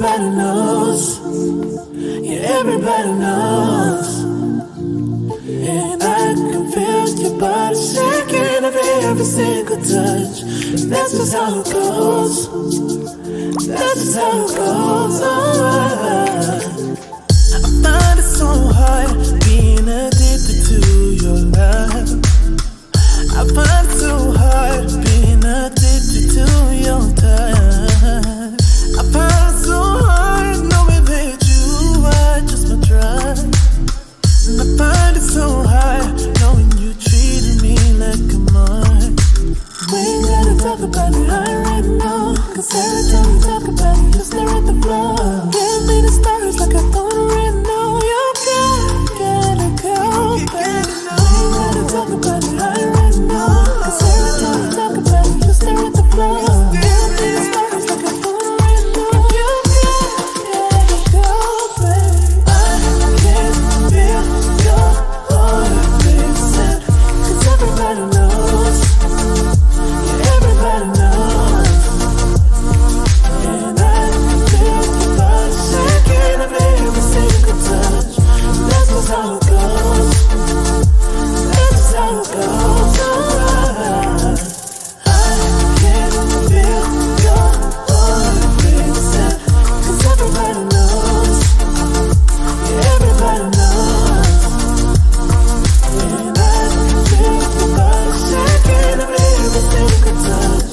everybody knows. Yeah, everybody knows. And I can feel your body shaking every single touch. That's just how it goes. That's just how it goes. I find it so hard being addicted to your love. I find it so hard being addicted to your touch. I find it so hard knowing that you are just my drug. And I find it so hard knowing you treated me like a mine. We ain't gotta talk about it, I already know. Cause every time we talk about it, you stare at the floor. Give me the stars like I don't already know. You gotta go, baby. We ain't gotta talk about it, I already know. Cause every time we talk about it, you stare at the floor. Give me the stars like I don't already know. You gotta go, baby. I can feel your heart racing. Cause everybody knows. Yeah, everybody knows. And I can feel your body shaking every single touch. That's just how it goes. That's just how it goes. I can feel your heart racing. Cause everybody knows. Yeah, everybody knows. And I can feel your body shaking every single touch.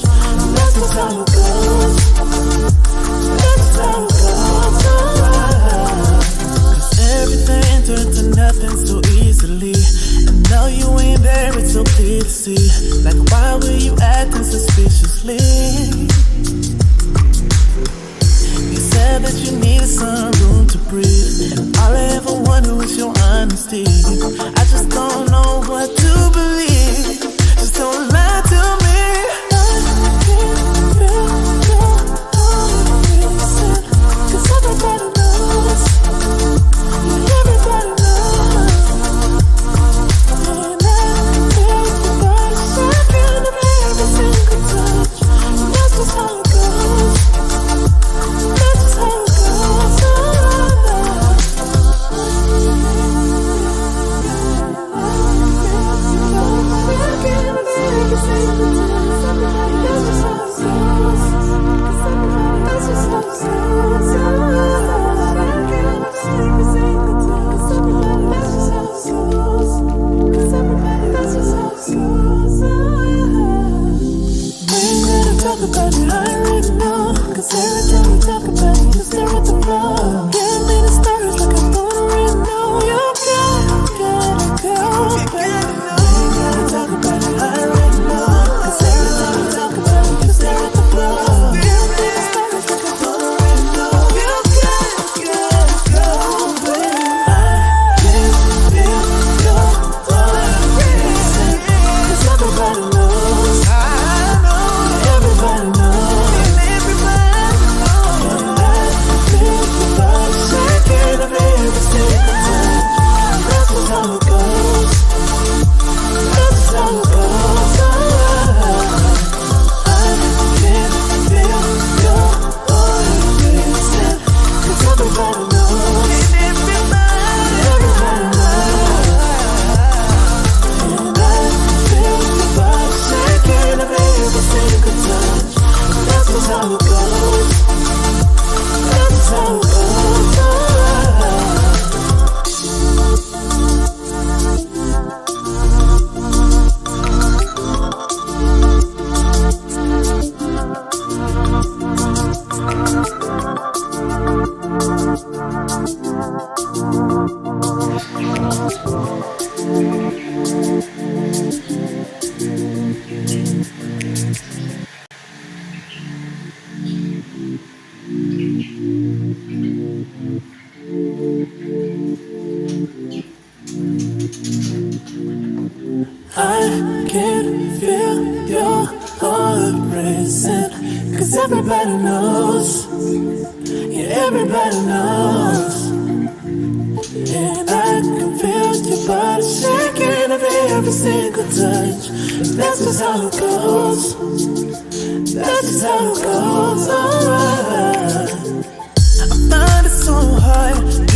That's just how it goes. That's just how it goes. Cause everything turned to nothing so easily. And now you ain't there, it's so clear to see. Like why were you acting suspiciously? You said that you needed some room to breathe. And all I ever wanted was your honesty. I just don't know what to believe. Just don't lie to me. I can feel your heart racing. Cause everybody knows. Everybody knows. And I can feel your body shaking every single touch. That's just how it goes. That's just how it goes. Talk about it, I already know. Cause every time we talk about it, you stare at the floor. Give me the stars like I don't already know. You gotta go, baby. We ain't gotta talk about it, I already know. Cause every time we talk about it, you stare at the floor. Give me the stars like I don't already know. You gotta go, baby. I can feel your heart racing. Cause everybody knows. Everybody knows. Everybody knows. And I can feel your body shaking every single touch. That's just how it goes. That's just how it goes. I can feel your heart racing. Cause everybody knows. Everybody knows. And I can feel your body shaking every single touch. That's just how it goes. That's just how it goes. I can feel your heart racing. Cause everybody knows. Yeah, everybody knows. And I can feel your body shaking every single touch. That's just how it goes. That's just how it goes. Alright. so hard